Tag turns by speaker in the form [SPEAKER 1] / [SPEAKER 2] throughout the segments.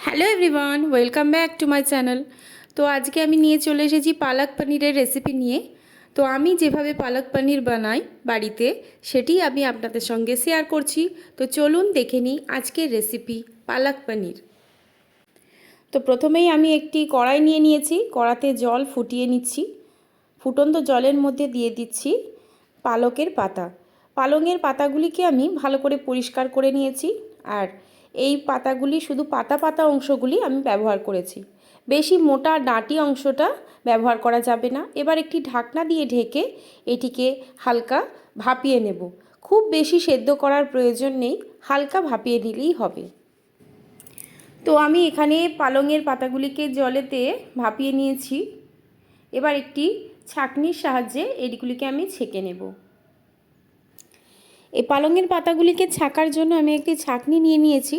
[SPEAKER 1] Hello everyone, welcome back to my channel. তো আজকে আমি নিয়ে চলে এসেছি পালক পনিরের রেসিপি নিয়ে। তো আমি যেভাবে পালক পনির বানাই বাড়িতে সেটি আমি আপনাদের সঙ্গে শেয়ার করছি। তো চলুন দেখে নিই আজকের রেসিপি পালক পনির। তো প্রথমেই আমি একটি কড়াই নিয়ে নিয়েছি, কড়াতে জল ফুটিয়ে নিচ্ছি। ফুটন্ত জলের মধ্যে দিয়ে দিচ্ছি পালকের পাতা। পালংয়ের পাতাগুলিকে আমি ভালো করে পরিষ্কার করে নিয়েছি, আর এই পাতাগুলি শুধু পাতা পাতা অংশগুলি আমি ব্যবহার করেছি, বেশি মোটা ডাঁটি অংশটা ব্যবহার করা যাবে না। এবার একটি ঢাকনা দিয়ে ঢেকে এটিকে হালকা ভাপিয়ে নেব। খুব বেশি সেদ্ধ করার প্রয়োজন নেই, হালকা ভাপিয়ে নিলেই হবে। তো আমি এখানে পালংয়ের পাতাগুলিকে জলেতে ভাপিয়ে নিয়েছি। এবার একটি ছাঁকনির সাহায্যে এগুলিকে আমি ছেঁকে নেব। এই পালংয়ের পাতাগুলিকে ছাঁকার জন্য আমি একটি ছাঁকনি নিয়ে নিয়েছি।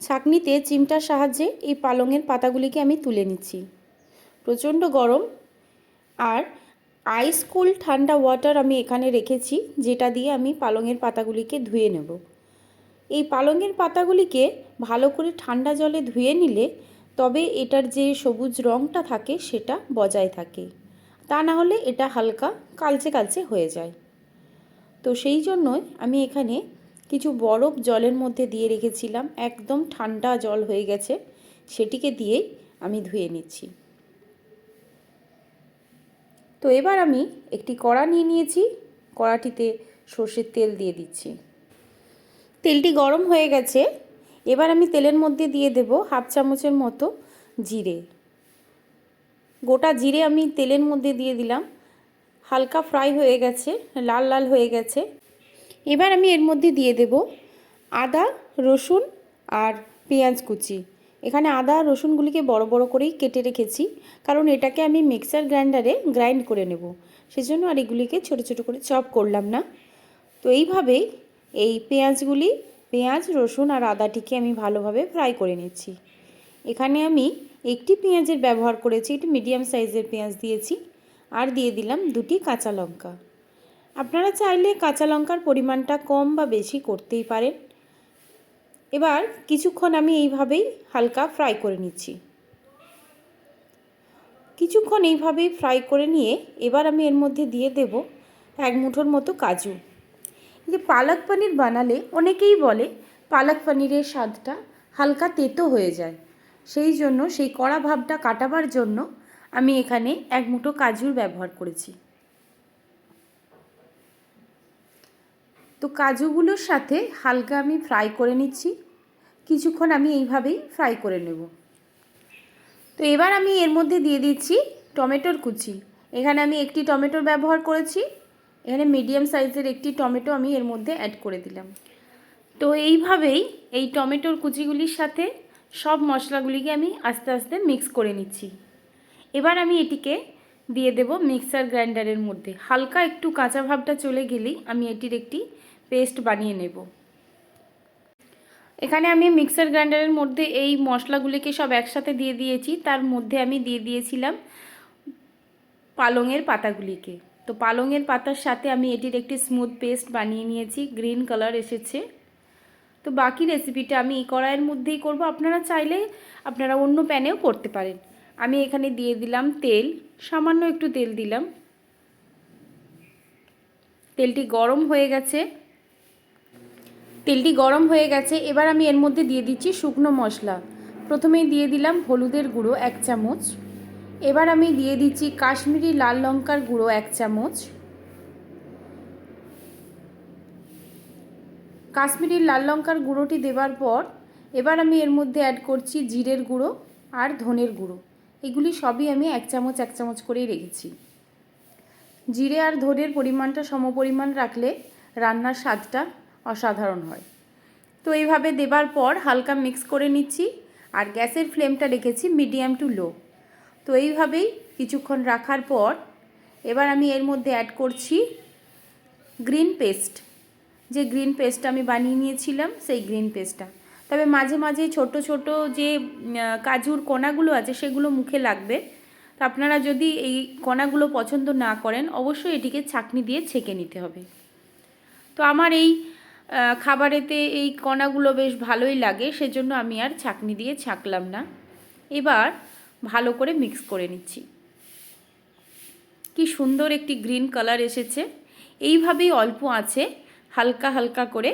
[SPEAKER 1] ছাঁকনিতে চিমটার সাহায্যে এই পালংয়ের পাতাগুলিকে আমি তুলে নিচ্ছি। প্রচণ্ড গরম আর আইস কুল ঠান্ডা ওয়াটার আমি এখানে রেখেছি, যেটা দিয়ে আমি পালংয়ের পাতাগুলিকে ধুয়ে নেব। এই পালংয়ের পাতাগুলিকে ভালো করে ঠান্ডা জলে ধুয়ে নিলে তবে এটার যে সবুজ রঙটা থাকে সেটা বজায় থাকে, তা না হলে এটা হালকা কালচে কালচে হয়ে যায়। তো সেই জন্যই আমি এখানে কিছু বরফ জলের মধ্যে দিয়ে রেখেছিলাম, একদম ঠান্ডা জল হয়ে গেছে, সেটিকে দিয়েই আমি ধুয়ে নিচ্ছি। তো এবার আমি একটি কড়া নিয়ে নিয়েছি, কড়াটিতে সর্ষের তেল দিয়ে দিচ্ছি। তেলটি গরম হয়ে গেছে। এবার আমি তেলের মধ্যে দিয়ে দেব হাফ চামচের মতো জিরে। গোটা জিরে আমি তেলের মধ্যে দিয়ে দিলাম। হালকা ফ্রাই হয়ে গেছে, লাল লাল হয়ে গেছে। এবার আমি এর মধ্যে দিয়ে দেব আদা, রসুন আর পেঁয়াজ কুচি। এখানে আদা রসুনগুলিকে বড় বড় করেই কেটে রেখেছি, কারণ এটাকে আমি মিক্সার গ্রাইন্ডারে গ্রাইন্ড করে নেব, সেজন্য আর এগুলিকে ছোটো ছোটো করে চপ করলাম না। তো এইভাবেই এই পেঁয়াজ, রসুন আর আদাটিকে আমি ভালোভাবে ফ্রাই করে নিচ্ছি। এখানে আমি একটি পেঁয়াজের ব্যবহার করেছি, একটি মিডিয়াম সাইজের পেঁয়াজ দিয়েছি, আর দিয়ে দিলাম দুটি কাঁচা লঙ্কা। আপনারা চাইলে কাঁচা লঙ্কার পরিমাণটা কম বা বেশি করতেই পারেন। এবার কিছুক্ষণ আমি এইভাবেই হালকা ফ্রাই করে নিচ্ছি। কিছুক্ষণ এইভাবেই ফ্রাই করে নিয়ে এবার আমি এর মধ্যে দিয়ে দেব এক মুঠোর মতো কাজু। যে পালক পনির বানালে অনেকেই বলে পালক পনিরের স্বাদটা হালকা তেতো হয়ে যায়, সেই জন্য সেই কড়া ভাবটা কাটাবার জন্য আমি এখানে এক মুঠো কাজুর ব্যবহার করেছি। তো কাজুগুলোর সাথে হালকা আমি ফ্রাই করে নিচ্ছি। কিছুক্ষণ আমি এইভাবেই ফ্রাই করে নেব। তো এবার আমি এর মধ্যে দিয়ে দিচ্ছি টমেটোর কুচি। এখানে আমি একটি টমেটোর ব্যবহার করেছি। এখানে মিডিয়াম সাইজের একটি টমেটো আমি এর মধ্যে অ্যাড করে দিলাম। তো এইভাবেই এই টমেটোর কুচিগুলির সাথে সব মশলাগুলিকে আমি আস্তে আস্তে মিক্স করে নিচ্ছি। এবার আমি এটিকে দিয়ে দেব মিক্সার গ্রাইন্ডারের মধ্যে। হালকা একটু কাঁচা ভাবটা চলে গেলেই আমি এটির একটি পেস্ট বানিয়ে নেব। এখানে আমি মিক্সার গ্রাইন্ডারের মধ্যে এই মশলাগুলিকে সব একসাথে দিয়ে দিয়েছি। তার মধ্যে আমি দিয়ে দিয়েছিলাম পালংয়ের পাতাগুলিকে। তো পালংয়ের পাতার সাথে আমি এটির একটি স্মুথ পেস্ট বানিয়ে নিয়েছি, গ্রিন কালার এসেছে। তো বাকি রেসিপিটা আমি এই কড়াইয়ের মধ্যেই করব, আপনারা চাইলে আপনারা অন্য প্যানেও করতে পারেন। আমি এখানে দিয়ে দিলাম তেল, সামান্য একটু তেল দিলাম। তেলটি গরম হয়ে গেছে। এবার আমি এর মধ্যে দিয়ে দিচ্ছি শুকনো মশলা। প্রথমেই দিয়ে দিলাম হলুদের গুঁড়ো 1 চামচ। এবার আমি দিয়ে দিচ্ছি কাশ্মীরি লাল লঙ্কার গুঁড়ো 1 চামচ। কাশ্মীরি লাল লঙ্কার গুঁড়োটি দেওয়ার পর এবার আমি এর মধ্যে অ্যাড করছি জিরের গুঁড়ো আর ধনের গুঁড়ো। এগুলি সবই আমি 1 চামচ করেই রেখেছি। জিরে আর ধনের পরিমাণটা সমপরিমাণ রাখলে রান্নার স্বাদটা অসাধারণ হয়। তো এইভাবে দেবার পর হালকা মিক্স করে নিচ্ছি, আর গ্যাসের ফ্লেমটা রেখেছি মিডিয়াম টু লো। তো এইভাবেই কিছুক্ষণ রাখার পর এবার আমি এর মধ্যে অ্যাড করছি গ্রিন পেস্ট। যে গ্রিন পেস্টটা আমি বানিয়ে নিয়েছিলাম সেই গ্রিন পেস্টটা। তবে মাঝে মাঝে ছোট ছোট যে কাজুর কণাগুলো আছে সেগুলো মুখে লাগবে। তো আপনারা যদি এই কণাগুলো পছন্দ না করেন অবশ্যই এটিকে ছাঁকনি দিয়ে ছেঁকে নিতে হবে। তো আমার এই খাবারেতে এই কণাগুলো বেশ ভালোই লাগে, সেজন্য আমি আর ছাঁকনি দিয়ে ছাঁকলাম না। এবার ভালো করে মিক্স করে নিচ্ছি। কি সুন্দর একটি গ্রিন কালার এসেছে। এইভাবেই অল্প আছে হালকা হালকা করে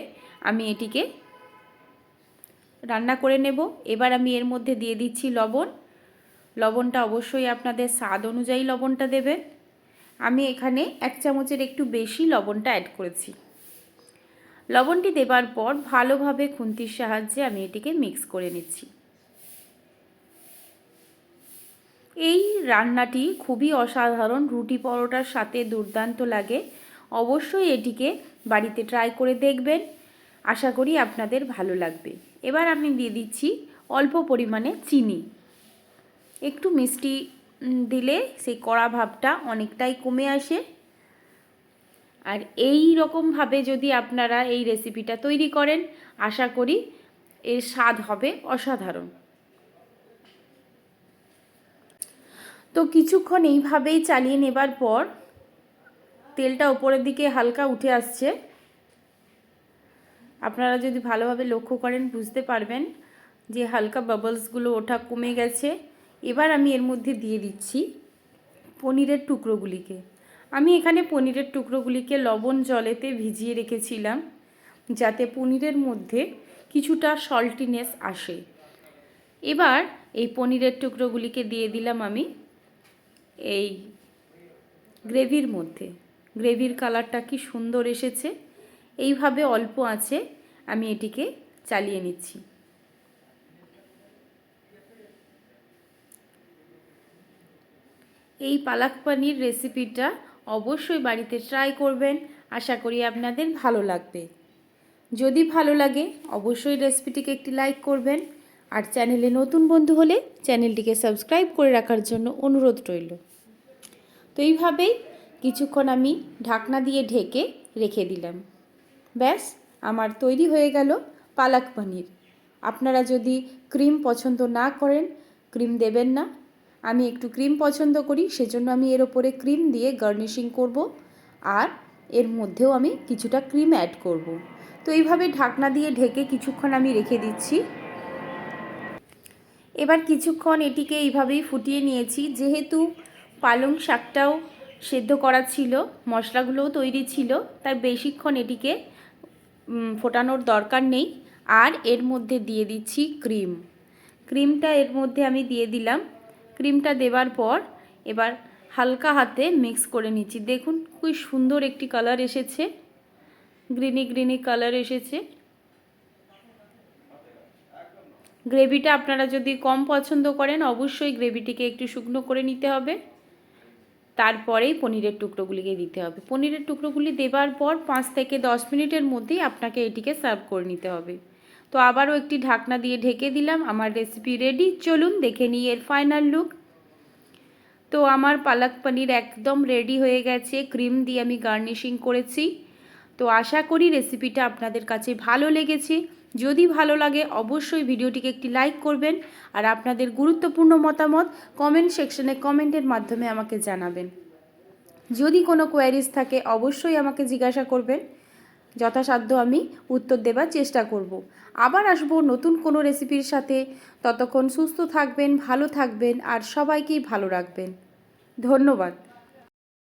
[SPEAKER 1] আমি এটিকে রান্না করে নেব। এবার আমি এর মধ্যে দিয়ে দিচ্ছি লবণ। লবণটা অবশ্যই আপনাদের স্বাদ অনুযায়ী লবণটা দেবেন। আমি এখানে 1 চামচের একটু বেশি লবণটা অ্যাড করেছি। লবণটি দেবার পর ভালোভাবে খুন্তির সাহায্যে আমি এটিকে মিক্স করে নিচ্ছি। এই রান্নাটি খুবই অসাধারণ, রুটি পরোটার সাথে দুর্দান্ত লাগে। অবশ্যই এটিকে বাড়িতে ট্রাই করে দেখবেন, আশা করি আপনাদের ভালো লাগবে। এবার আমি দিয়ে দিচ্ছি অল্প পরিমাণে চিনি। একটু মিষ্টি দিলে সেই কড়া ভাবটা অনেকটাই কমে আসে। আর এই রকমভাবে যদি আপনারা এই রেসিপিটা তৈরি করেন, আশা করি এর স্বাদ হবে অসাধারণ। তো কিছুক্ষণ এইভাবেই চালিয়ে নেবার পর তেলটা উপরের দিকে হালকা উঠে আসছে। আপনারা যদি ভালোভাবে লক্ষ্য করেন বুঝতে পারবেন যে হালকা বাবলসগুলো ওঠা কমে গেছে। এবার আমি এর মধ্যে দিয়ে দিচ্ছি পনিরের টুকরোগুলিকে। আমি এখানে পনিরের টুকরোগুলিকে লবণ জলেতে ভিজিয়ে রেখেছিলাম যাতে পনিরের মধ্যে কিছুটা সল্টিনেস আসে। এবার এই পনিরের টুকরোগুলিকে দিয়ে দিলাম আমি এই গ্রেভির মধ্যে। গ্রেভির কালারটা কি সুন্দর এসেছে। এইভাবে অল্প আছে আমি এটিকে চালিয়ে নিচ্ছি। এই পালাক পানির রেসিপিটা অবশ্যই বাড়িতে ট্রাই করবেন, আশা করি আপনাদের ভালো লাগবে। যদি ভালো লাগে অবশ্যই রেসিপিটিকে একটি লাইক করবেন, আর চ্যানেলে নতুন বন্ধু হলে চ্যানেলটিকে সাবস্ক্রাইব করে রাখার জন্য অনুরোধ রইল। তো এইভাবেই কিছুক্ষণ আমি ঢাকনা দিয়ে ঢেকে রেখে দিলাম। ব্যাস আমার তৈরি হয়ে গেল পালাক পনির। আপনারা যদি ক্রিম পছন্দ না করেন ক্রিম দেবেন না, আমি একটু ক্রিম পছন্দ করি, সেজন্য আমি এর ওপরে ক্রিম দিয়ে গার্নিশিং করব, আর এর মধ্যেও আমি কিছুটা ক্রিম অ্যাড করব। তো এইভাবে ঢাকনা দিয়ে ঢেকে কিছুক্ষণ আমি রেখে দিচ্ছি। এবার কিছুক্ষণ এটিকে এইভাবেই ফুটিয়ে নিয়েছি। যেহেতু পালং শাকটাও সেদ্ধ করা ছিল, মশলাগুলোও তৈরি ছিল, তাই বেশিক্ষণ এটিকে ফোটানোর দরকার নেই। আর এর মধ্যে দিয়ে দিচ্ছি ক্রিম। ক্রিমটা এর মধ্যে আমি দিয়ে দিলাম। ক্রিমটা দেবার পর এবার হালকা হাতে মিক্স করে নিচ্ছি। দেখুন খুব সুন্দর একটি কালার এসেছে, গ্রিনি গ্রিনি কালার এসেছে। গ্রেভিটা আপনারা যদি কম পছন্দ করেন অবশ্যই গ্রেভিটিকে একটু শুকনো করে নিতে হবে, তারপরেই পনিরের টুকরোগুলিকে দিতে হবে। পনিরের টুকরোগুলি দেবার পর 5 থেকে 10 মিনিটের মধ্যেই আপনাকে এটিকে সার্ভ করে নিতে হবে। তো আবারও একটি ঢাকনা দিয়ে ঢেকে দিলাম। আমার রেসিপি রেডি, চলুন দেখে নিই এর ফাইনাল লুক। তো আমার পালক পনির একদম রেডি হয়ে গেছে, ক্রিম দিয়ে আমি গার্নিশিং করেছি। তো আশা করি রেসিপিটা আপনাদের কাছে ভালো লেগেছে। যদি ভালো লাগে অবশ্যই ভিডিওটিকে একটি লাইক করবেন, আর আপনাদের গুরুত্বপূর্ণ মতামত কমেন্ট সেকশনে কমেন্টের মাধ্যমে আমাকে জানাবেন। যদি কোনো কোয়ারিজ থাকে অবশ্যই আমাকে জিজ্ঞাসা করবেন, যথাসাধ্য আমি উত্তর দেবার চেষ্টা করব। আবার আসবো নতুন কোনো রেসিপির সাথে। ততক্ষণ সুস্থ থাকবেন, ভালো থাকবেন, আর সবাইকেই ভালো রাখবেন। ধন্যবাদ।